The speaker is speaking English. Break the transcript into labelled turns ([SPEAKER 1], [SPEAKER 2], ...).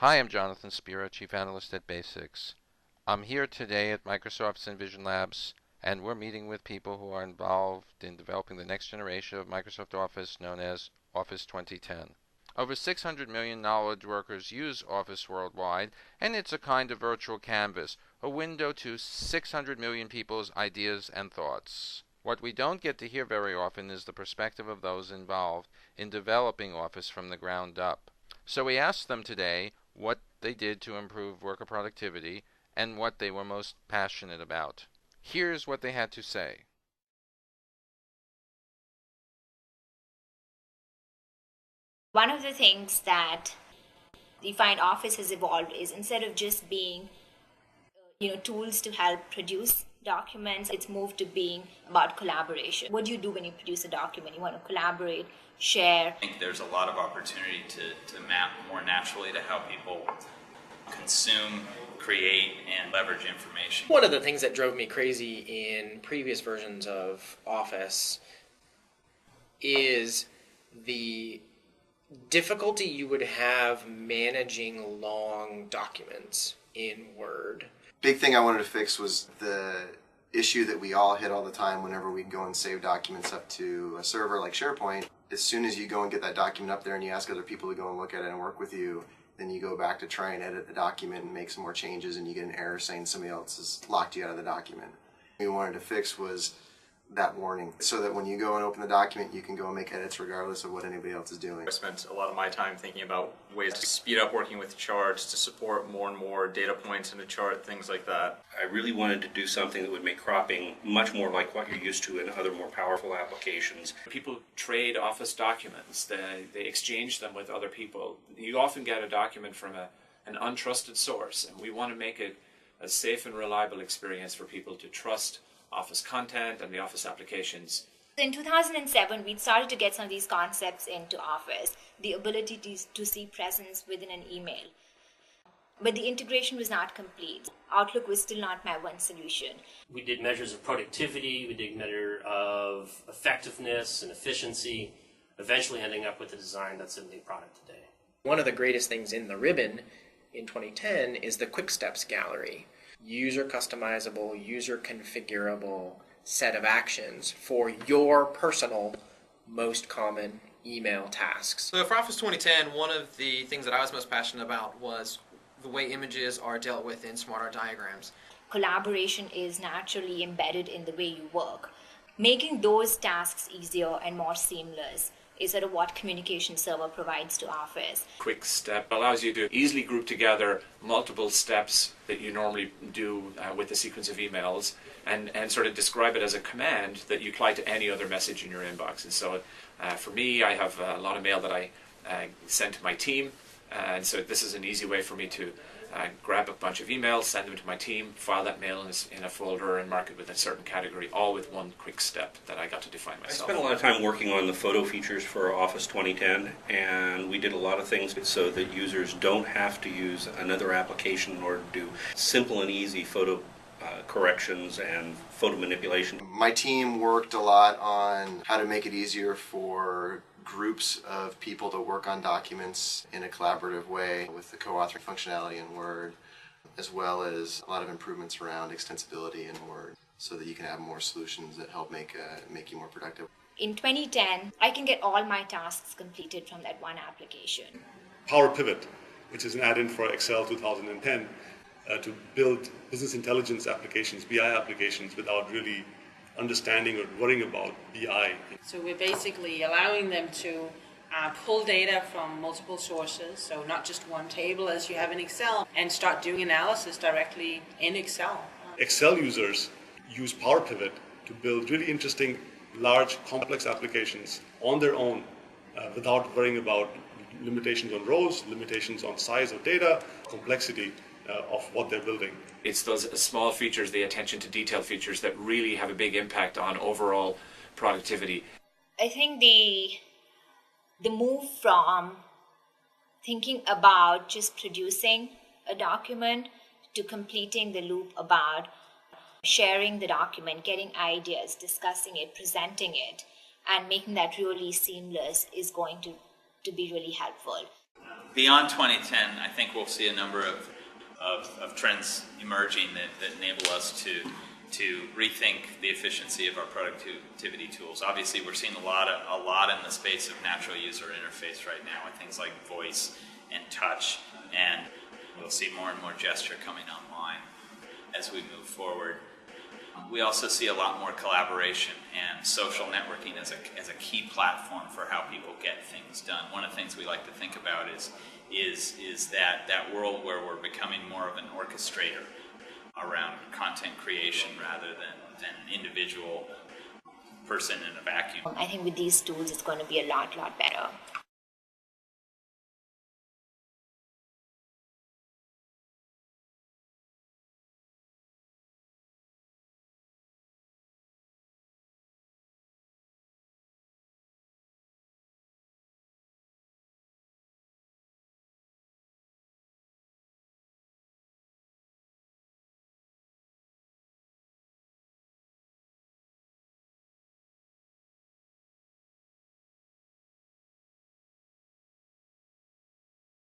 [SPEAKER 1] Hi, I'm Jonathan Spira, Chief Analyst at Basex. I'm here today at Microsoft's Envision Labs, and we're meeting with people who are involved in developing the next generation of Microsoft Office known as Office 2010. Over 600 million knowledge workers use Office worldwide, and it's a kind of virtual canvas, a window to 600 million people's ideas and thoughts. What we don't get to hear very often is the perspective of those involved in developing Office from the ground up. So we asked them today what they did to improve worker productivity and what they were most passionate about. Here's what they had to say.
[SPEAKER 2] One of the things that we find Office has evolved is instead of just being tools to help produce documents, it's moved to being about collaboration. What do you do when you produce a document? You want to collaborate, share.
[SPEAKER 3] I think there's a lot of opportunity to map more naturally to how people consume, create, and leverage information.
[SPEAKER 4] One of the things that drove me crazy in previous versions of Office is the difficulty you would have managing long documents in Word.
[SPEAKER 5] Big thing I wanted to fix was the issue that we all hit all the time whenever we go and save documents up to a server like SharePoint. As soon as you go and get that document up there and you ask other people to go and look at it and work with you, then you go back to try and edit the document and make some more changes and you get an error saying somebody else has locked you out of the document. What we wanted to fix was that warning so that when you go and open the document you can go and make edits regardless of what anybody else is doing.
[SPEAKER 6] I spent a lot of my time thinking about ways to speed up working with charts, to support more and more data points in a chart, things like that.
[SPEAKER 7] I really wanted to do something that would make cropping much more like what you're used to in other more powerful applications.
[SPEAKER 8] People trade Office documents, they exchange them with other people. You often get a document from an untrusted source, and we want to make it a safe and reliable experience for people to trust Office content and the Office applications.
[SPEAKER 2] In 2007, we started to get some of these concepts into Office, the ability to see presence within an email. But the integration was not complete. Outlook was still not my one solution.
[SPEAKER 9] We did measures of productivity, we did measure of effectiveness and efficiency, eventually ending up with a design that's in the product today.
[SPEAKER 4] One of the greatest things in the ribbon in 2010 is the Quick Steps gallery. User customizable, user configurable set of actions for your personal most common email tasks.
[SPEAKER 10] So for Office 2010, one of the things that I was most passionate about was the way images are dealt with in smarter diagrams.
[SPEAKER 2] Collaboration is naturally embedded in the way you work. Making those tasks easier and more seamless is sort of what Communication Server provides to Office.
[SPEAKER 8] Quick Step allows you to easily group together multiple steps that you normally do with a sequence of emails and sort of describe it as a command that you apply to any other message in your inbox. And so for me, I have a lot of mail that I send to my team, and so this is an easy way for me to grab a bunch of emails, send them to my team, file that mail in a folder and mark it with a certain category, all with one quick step that I got to define myself.
[SPEAKER 7] I spent a lot of time working on the photo features for Office 2010, and we did a lot of things so that users don't have to use another application in order to do simple and easy photo corrections and photo manipulation.
[SPEAKER 5] My team worked a lot on how to make it easier for groups of people to work on documents in a collaborative way with the co-authoring functionality in Word, as well as a lot of improvements around extensibility in Word so that you can have more solutions that help make you more productive.
[SPEAKER 2] In 2010, I can get all my tasks completed from that one application.
[SPEAKER 11] Power Pivot, which is an add-in for Excel 2010, to build business intelligence applications, BI applications, without really understanding or worrying about BI.
[SPEAKER 12] So we're basically allowing them to pull data from multiple sources, so not just one table as you have in Excel, and start doing analysis directly in Excel.
[SPEAKER 11] Excel users use Power Pivot to build really interesting, large, complex applications on their own without worrying about limitations on rows, limitations on size of data, complexity of what they're building.
[SPEAKER 8] It's those small features, the attention to detail features, that really have a big impact on overall productivity.
[SPEAKER 2] I think the move from thinking about just producing a document to completing the loop about sharing the document, getting ideas, discussing it, presenting it, and making that really seamless is going to be really helpful.
[SPEAKER 3] Beyond 2010, I think we'll see a number of trends emerging that enable us to rethink the efficiency of our productivity tools. Obviously, we're seeing a lot in the space of natural user interface right now with things like voice and touch, and we'll see more and more gesture coming online as we move forward. We also see a lot more collaboration and social networking as a key platform for how people get things done. One of the things we like to think about is that world where we're becoming more of an orchestrator around content creation rather than an individual person in a vacuum.
[SPEAKER 2] I think with these tools it's going to be a lot better.